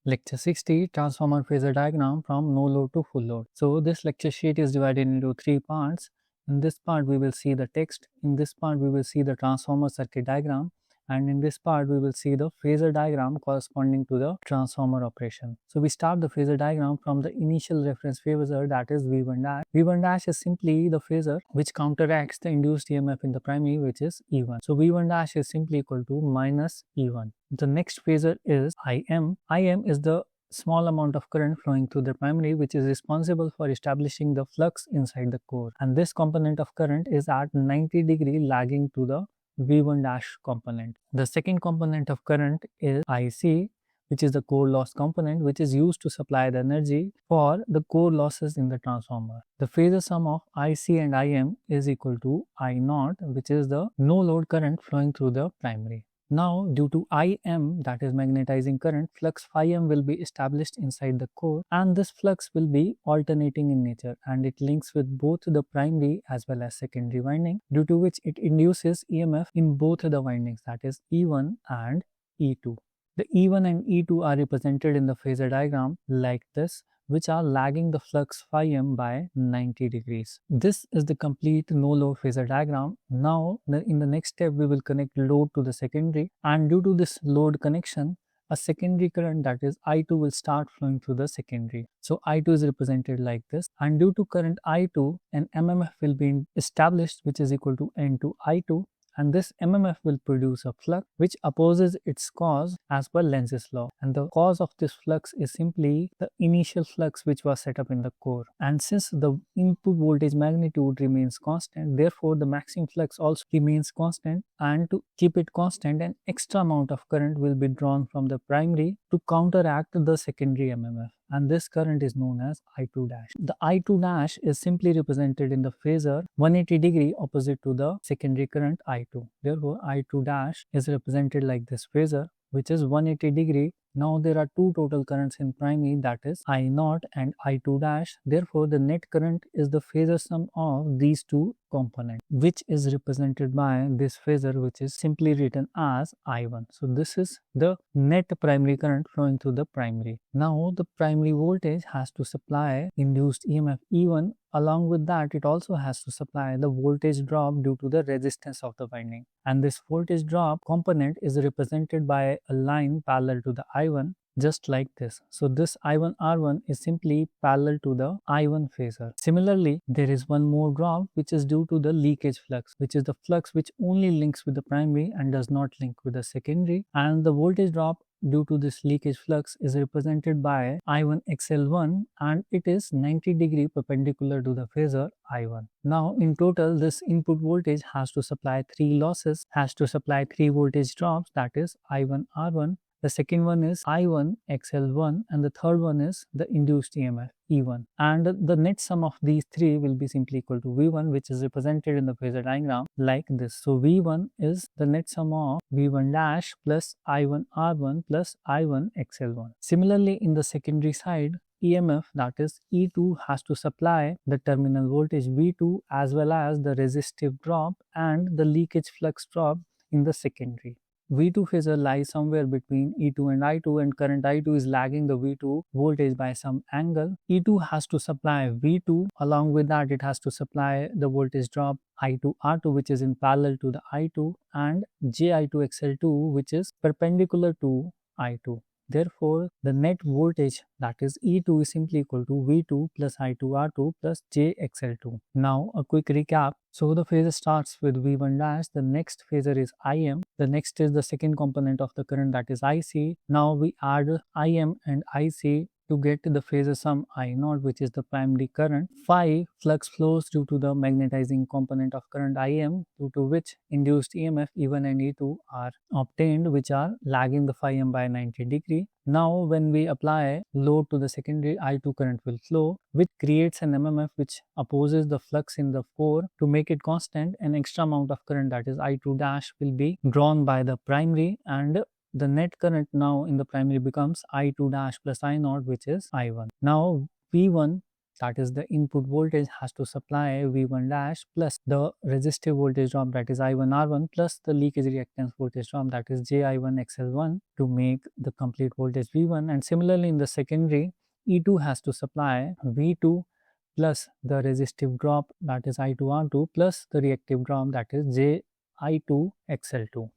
Lecture 60, Transformer Phasor Diagram from No Load to Full Load. So this lecture sheet is divided into 3 parts. In this part we will see the text, in this part we will see the transformer circuit diagram, and in this part we will see the phasor diagram corresponding to the transformer operation. So we start the phasor diagram from the initial reference phasor, that is V1 dash. V1 dash is simply the phasor which counteracts the induced EMF in the primary, which is E1. So V1 dash is simply equal to minus E1. The next phasor is IM. IM is the small amount of current flowing through the primary, which is responsible for establishing the flux inside the core, and this component of current is at 90-degree lagging to the V1 dash component. The second component of current is IC, which is the core loss component, which is used to supply the energy for the core losses in the transformer. The phasor sum of IC and IM is equal to I0, which is the no load current flowing through the primary. Now, due to IM, that is magnetizing current, flux phi m will be established inside the core, and this flux will be alternating in nature, and it links with both the primary as well as secondary winding, due to which it induces EMF in both the windings, that is E1 and E2. The E1 and E2 are represented in the phasor diagram like this, which are lagging the flux phi m by 90 degrees. This is the complete no load phasor diagram. Now, in the next step, we will connect load to the secondary, and due to this load connection, a secondary current, that is I2, will start flowing through the secondary. So I2 is represented like this, and due to current I2, an MMF will be established, which is equal to N2 I2. And this MMF will produce a flux which opposes its cause as per Lenz's law. And the cause of this flux is simply the initial flux which was set up in the core. And since the input voltage magnitude remains constant, therefore the maximum flux also remains constant, and to keep it constant, an extra amount of current will be drawn from the primary to counteract the secondary MMF. And this current is known as I2 dash. The I2 dash is simply represented in the phasor 180 degree opposite to the secondary current I2. Therefore, I2 dash is represented like this phasor, which is 180 degree. Now there are two total currents in primary, that is I0 and I2 dash. Therefore, the net current is the phasor sum of these two components, which is represented by this phasor, which is simply written as I1. So this is the net primary current flowing through the primary. Now the primary voltage has to supply induced EMF E1. Along with that, it also has to supply the voltage drop due to the resistance of the winding. And this voltage drop component is represented by a line parallel to the I1, just like this. So this I1 R1 is simply parallel to the I1 phasor. Similarly, there is one more drop which is due to the leakage flux, which is the flux which only links with the primary and does not link with the secondary. And the voltage drop due to this leakage flux is represented by I1 XL1, and it is 90 degree perpendicular to the phasor I1. Now in total, this input voltage has to supply 3 losses, has to supply 3 voltage drops, that is I1 R1. The second one is I1 XL1, and the third one is the induced EMF E1. And the net sum of these three will be simply equal to V1, which is represented in the phasor diagram like this. So V1 is the net sum of V1 dash plus I1 R1 plus I1 XL1. Similarly, in the secondary side, EMF, that is E2, has to supply the terminal voltage V2 as well as the resistive drop and the leakage flux drop in the secondary. V2 phasor lies somewhere between E2 and I2, and current I2 is lagging the V2 voltage by some angle. E2 has to supply V2, along with that it has to supply the voltage drop I2 R2, which is in parallel to the I2, and J2 XL2, which is perpendicular to I2. Therefore, the net voltage, that is E2, is simply equal to V2 plus I2 R2 plus JXL2. Now a quick recap. So the phasor starts with V1 dash, the next phasor is IM, the next is the second component of the current, that is IC. Now we add IM and IC to get the phasor sum I0, which is the primary current. Phi flux flows due to the magnetizing component of current IM, due to which induced EMF E1 and E2 are obtained, which are lagging the phi m by 90 degree. Now when we apply load to the secondary, I2 current will flow, which creates an MMF which opposes the flux in the core. To make it constant, an extra amount of current, that is I2 dash, will be drawn by the primary, and the net current now in the primary becomes I2 dash plus I0, which is I1. Now V1 that is the input voltage has to supply V1 dash plus the resistive voltage drop, that is I1R1, plus the leakage reactance voltage drop, that is JI1XL1, to make the complete voltage V1. And similarly in the secondary, E2 has to supply V2 plus the resistive drop, that is I2R2, plus the reactive drop, that is JI2XL2.